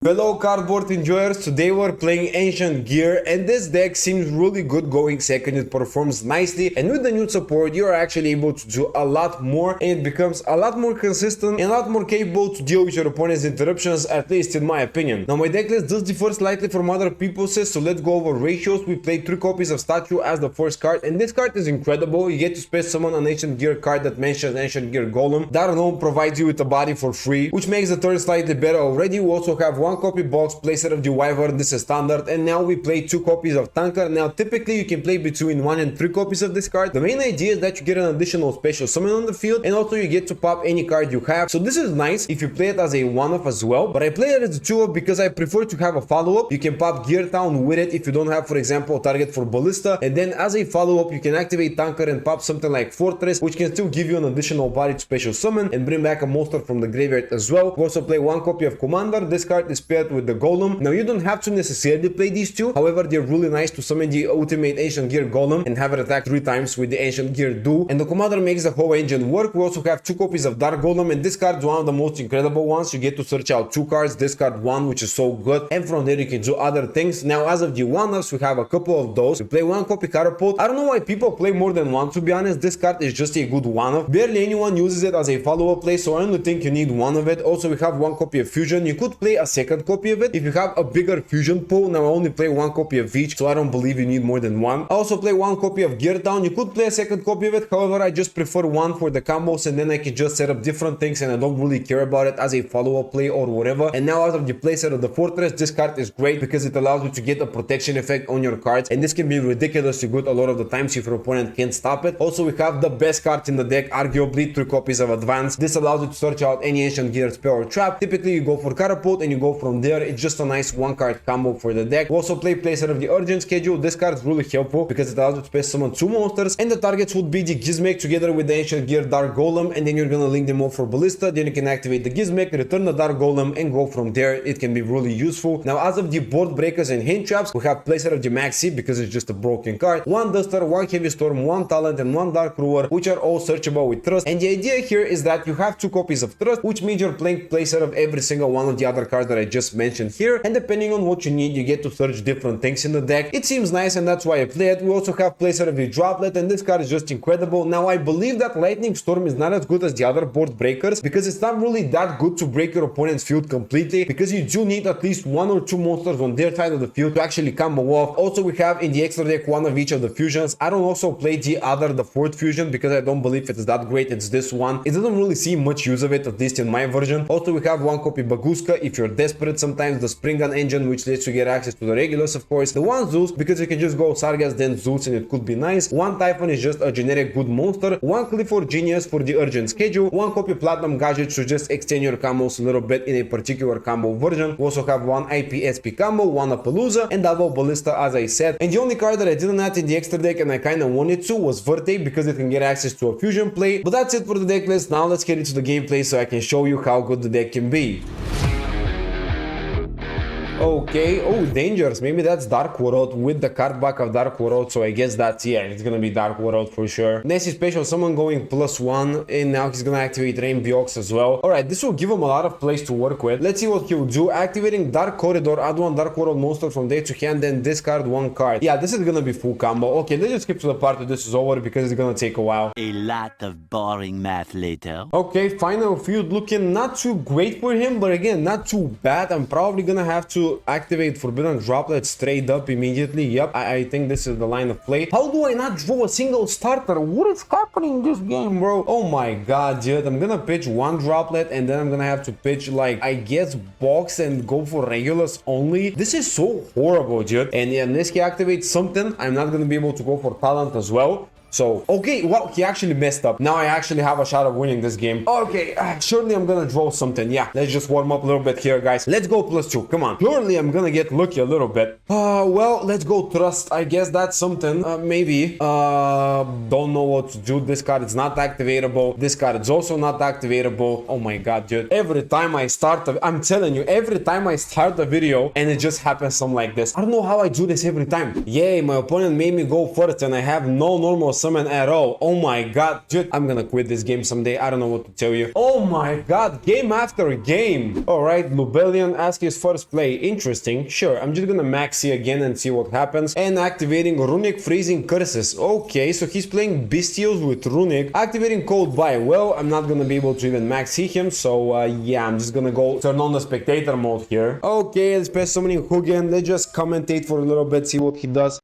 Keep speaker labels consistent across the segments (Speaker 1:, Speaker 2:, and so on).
Speaker 1: Fellow cardboard enjoyers, today we're playing Ancient Gear and this deck seems really good going second. It performs nicely and with the new support you're actually able to do a lot more and it becomes a lot more consistent and a lot more capable to deal with your opponent's interruptions, at least in my opinion. Now my deck list does differ slightly from other people's, so let's go over ratios. We played 3 copies of Statue as the first card and this card is incredible. You get to space summon an Ancient Gear card that mentions Ancient Gear Golem. That alone provides you with a body for free, which makes the turn slightly better already. We also have 1 copy box playset of the Wyvern, this is standard, and now we play 2 copies of Tanker. Now typically you can play between 1 and 3 copies of this card. The main idea is that you get an additional special summon on the field and also you get to pop any card you have, so this is nice if you play it as a 1-off as well, but I play it as a 2-off because I prefer to have a follow-up. You can pop Gear Town with it if you don't have, for example, a target for Ballista, and then as a follow-up you can activate Tanker and pop something like Fortress, which can still give you an additional body to special summon and bring back a monster from the graveyard as well. We also play 1 copy of Commander. This card is paired with the Golem. Now you don't have to necessarily play these two, however they're really nice to summon the ultimate Ancient Gear Golem and have it attack 3 times with the Ancient Gear Duel, and the Commander makes the whole engine work. We also have 2 copies of Dark Golem and this card is one of the most incredible ones. You get to search out 2 cards, this card 1, which is so good, and from there you can do other things. Now as of the 1-offs we have a couple of those. We play 1 copy Catapult. I don't know why people play more than 1, to be honest. This card is just a good 1-off. Barely anyone uses it as a follow-up play, so I only think you need 1 of it. Also we have 1 copy of Fusion. You could play a second copy of it if you have a bigger fusion pool. Now I only play 1 copy of each, so I don't believe you need more than 1. I also play 1 copy of Gear Down. You could play a second copy of it, however I just prefer 1 for the combos and then I can just set up different things and I don't really care about it as a follow-up play or whatever. And now out of the playset of the Fortress, this card is great because it allows you to get a protection effect on your cards, and this can be ridiculously good a lot of the times if your opponent can't stop it. Also we have the best card in the deck, arguably 3 copies of Advance. This allows you to search out any Ancient Gear spell or trap. Typically you go for Catapult and you go from there. It's just a nice 1 card combo for the deck. We also play playset of the Urgent Schedule. This card is really helpful because it allows you to space summon 2 monsters and the targets would be the Gizmek together with the Ancient Gear Dark Golem, and then you're gonna link them up for Ballista. Then you can activate the Gizmek, return the Dark Golem and go from there. It can be really useful. Now as of the board breakers and hint traps, we have playset of the Maxi because it's just a broken card, 1 Duster, 1 Heavy Storm, 1 Talent and 1 Dark Ruler, which are all searchable with Trust. And the idea here is that you have 2 copies of Trust, which means you're playing playset of every single one of the other cards that I just mentioned here, and depending on what you need you get to search different things in the deck. It seems nice and that's why I play it. We also have playset of the Droplet and this card is just incredible. Now I believe that Lightning Storm is not as good as the other board breakers because it's not really that good to break your opponent's field completely, because you do need at least 1 or 2 monsters on their side of the field to actually combo off. Also we have in the extra deck 1 of each of the fusions. I don't also play the 4th fusion because I don't believe it's that great. It's this one. It doesn't really see much use of it, at least in my version. Also we have 1 copy Baguska if you're desperate sometimes, the Spring Gun Engine which lets you get access to the regulars, of course, the 1 Zeus because you can just go Sargas then Zeus and it could be nice. 1 Typhon is just a generic good monster. 1 Clifford Genius for the Urgent Schedule. 1 copy Platinum Gadget to just extend your combos a little bit in a particular combo version. We also have 1 IPSP combo, 1 Appaloosa and double Ballista as I said. And the only card that I didn't add in the extra deck and I kinda wanted to was Verte because it can get access to a fusion play. But that's it for the deck list. Now let's get into the gameplay so I can show you how good the deck can be. Okay, oh, dangerous. Maybe that's Dark World with the card back of Dark World, so I guess that's, yeah, it's gonna be Dark World for sure. Nessie special summon going +1, and now he's gonna activate Rain Biox as well. Alright, this will give him a lot of place to work with. Let's see what he'll do. Activating Dark Corridor, add 1 Dark World monster from day to hand, then discard 1 card. Yeah, this is gonna be full combo. Okay, let's just skip to the part where this is over because it's gonna take a while.
Speaker 2: A lot of boring math later.
Speaker 1: Okay, final field looking not too great for him, but again, not too bad. I'm probably gonna have to activate Forbidden Droplet straight up immediately. Yep, I think this is the line of play. How do I not draw a single starter? What is happening in this game, bro? Oh my god, dude. I'm gonna pitch 1 Droplet and then I'm gonna have to pitch, like, I guess box and go for regulars only. This is so horrible, dude. And yeah, unless he activates something, I'm not gonna be able to go for talent as well. So, okay, well, he actually messed up. Now I actually have a shot of winning this game. Okay, surely I'm gonna draw something. Yeah, let's just warm up a little bit here, guys. Let's go +2, come on. Surely I'm gonna get lucky a little bit. Well, let's go Trust. I guess that's something, maybe. Don't know what to do. This card is not activatable. This card is also not activatable. Oh my god, dude. Every time I start, I'm telling you, every time I start a video and it just happens something like this. I don't know how I do this every time. Yay, my opponent made me go first and I have no normal summon at all. Oh my god, dude, I'm gonna quit this game someday. I don't know what to tell you. Oh my god, game after game. Alright, Lubellion asks his first play. Interesting. Sure, I'm just gonna maxi again and see what happens. And activating Runic Freezing Curses. Okay, so he's playing Bestials with Runic. Activating Cold Buy. Well, I'm not gonna be able to even maxi him, so yeah, I'm just gonna go turn on the spectator mode here. Okay, let's press summoning Hugin. Let's just commentate for a little bit, see what he does.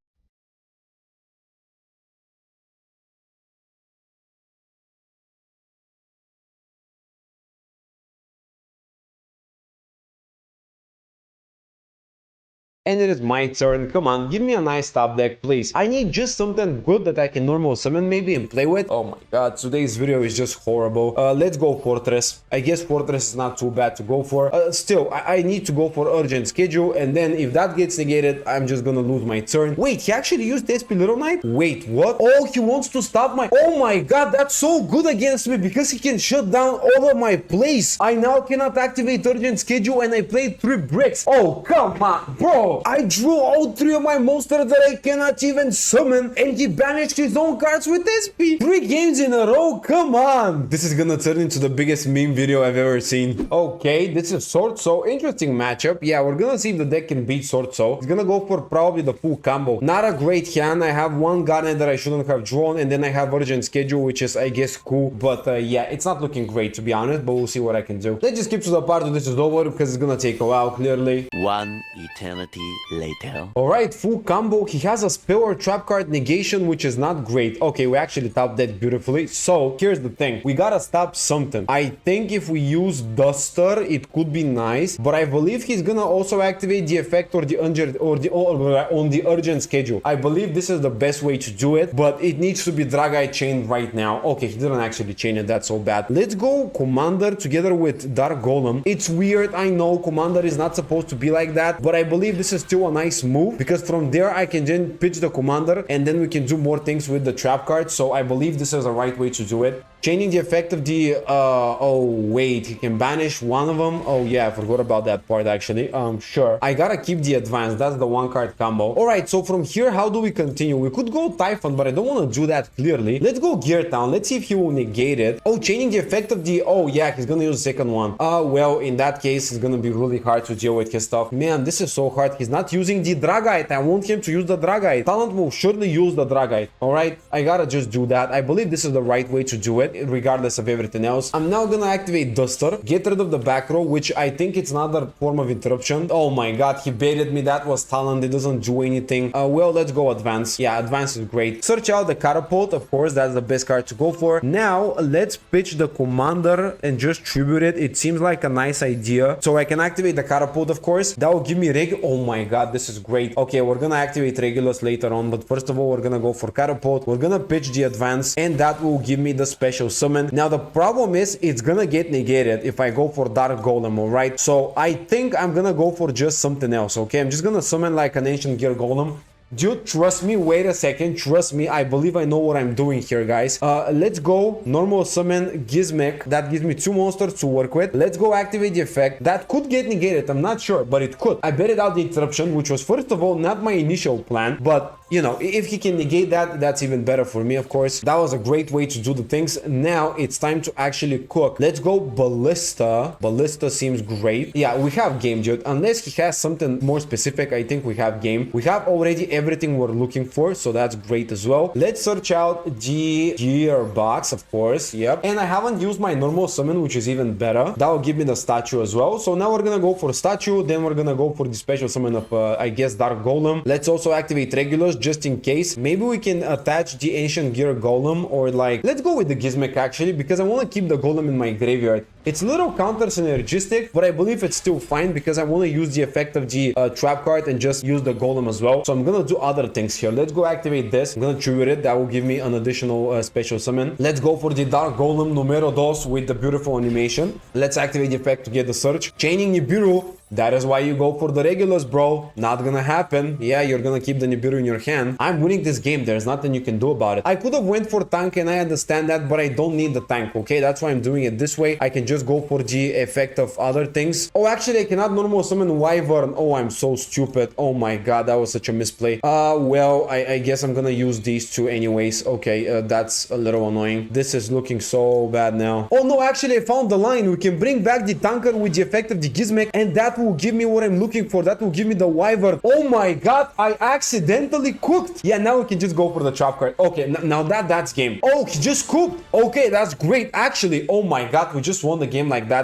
Speaker 1: And it is my turn. Come on, give me a nice top deck, please. I need just something good that I can normal summon maybe and play with. Oh my god, today's video is just horrible. Let's go Fortress. I guess Fortress is not too bad to go for. Still, I need to go for Urgent Schedule, and then if that gets negated, I'm just gonna lose my turn. Wait, he actually used SP Little Knight? Wait, what? Oh, he wants to stop my... Oh my god, that's so good against me because he can shut down all of my plays. I now cannot activate Urgent Schedule and I played 3 bricks. Oh, come on, bro. I drew all 3 of my monsters that I cannot even summon, and he banished his own cards with SP. 3 games in a row, come on. This is gonna turn into the biggest meme video I've ever seen. Okay, this is Sword Soul. Interesting matchup. Yeah, we're gonna see if the deck can beat Sword Soul. He's gonna go for probably the full combo. Not a great hand. I have 1 Garnet that I shouldn't have drawn, and then I have Urgent Schedule, which is, I guess, cool. But yeah, it's not looking great, to be honest, but we'll see what I can do. Let's just skip to the part where this is over, because it's gonna take a while, clearly.
Speaker 2: One eternity later.
Speaker 1: Alright, full combo. He has a spell or trap card negation, which is not great. Okay, we actually topped that beautifully. So, here's the thing. We gotta stop something. I think if we use Duster, it could be nice, but I believe he's gonna also activate the effect or the on the Urgent Schedule. I believe this is the best way to do it, but it needs to be Dragite chained right now. Okay, he didn't actually chain it. That's so bad. Let's go Commander together with Dark Golem. It's weird. I know Commander is not supposed to be like that, but I believe this is still a nice move because from there I can then pitch the Commander and then we can do more things with the trap card. So I believe this is the right way to do it. Changing the effect of the oh wait, he can banish one of them. Oh yeah, I forgot about that part actually. Sure, I gotta keep the advance. That's the 1 card combo. All right, so from here, how do we continue? We could go Typhon, but I don't want to do that clearly. Let's go Gear Town. Let's see if he will negate it. Oh, changing the effect of the... Oh yeah, he's gonna use the second one. Well, in that case, it's gonna be really hard to deal with his stuff. Man, this is so hard. He's not using the Dragite. I want him to use the Dragite. Talent will surely use the Dragite. All right, I gotta just do that. I believe this is the right way to do it, regardless of everything else. I'm now gonna activate Duster, get rid of the back row, which I think it's another form of interruption. Oh my god, he baited me. That was talent. It doesn't do anything. Well, let's go advance. Yeah, advance is great. Search out the Catapult, of course. That's the best card to go for. Now let's pitch the Commander and just tribute it. It seems like a nice idea. So I can activate the Catapult, of course. That will give me oh my god, this is great. Okay, we're gonna activate Regulus later on, but first of all, we're gonna go for Catapult. We're gonna pitch the advance, and that will give me the special summon. Now the problem is it's gonna get negated if I go for Dark Golem. All right, so I think I'm gonna go for just something else. Okay, I'm just gonna summon like an Ancient Gear Golem. Dude, trust me, wait a second, trust me, I believe I know what I'm doing here, guys. Let's go normal summon Gizmek. That gives me 2 monsters to work with. Let's go activate the effect. That could get negated, I'm not sure, but it could. I baited out the interruption, which was first of all not my initial plan, but you know, if he can negate that, that's even better for me, of course. That was a great way to do the things. Now it's time to actually cook. Let's go Ballista. Ballista seems great. Yeah, we have game, dude. Unless he has something more specific, I think we have game. We have already everything we're looking for, so that's great as well. Let's search out the gearbox, of course. Yep. And I haven't used my normal summon, which is even better. That will give me the statue as well. So now we're gonna go for statue, then we're gonna go for the special summon of I guess Dark Golem. Let's also activate Regulus just in case. Maybe we can attach the Ancient Gear Golem, or like let's go with the Gizmek actually, because I want to keep the Golem in my graveyard. It's a little counter synergistic, but I believe it's still fine because I want to use the effect of the trap card and just use the Golem as well. So I'm gonna do other things here. Let's go activate this. I'm gonna tribute it. That will give me an additional special summon. Let's go for the Dark Golem numero 2 with the beautiful animation. Let's activate the effect to get the search. Chaining Nibiru. That is why you go for the Regulus, bro. Not gonna happen. Yeah, you're gonna keep the Nibiru in your hand. I'm winning this game. There's nothing you can do about it. I could have went for tank, and I understand that, but I don't need the tank, okay? That's why I'm doing it this way. I can just go for the effect of other things. Oh, actually, I cannot normal summon Wyvern. Oh, I'm so stupid. Oh my god, that was such a misplay. Well, I guess I'm gonna use these two anyways. Okay, that's a little annoying. This is looking so bad now. Oh no, actually, I found the line. We can bring back the tanker with the effect of the Gizmek, and that will give me what I'm looking for. That will give me the Wyvern. Oh my god, I accidentally cooked. Yeah, now we can just go for the chop card. Okay, now that's game. Oh, he just cooked. Okay, that's great. Actually, oh my god, we just won the game like that.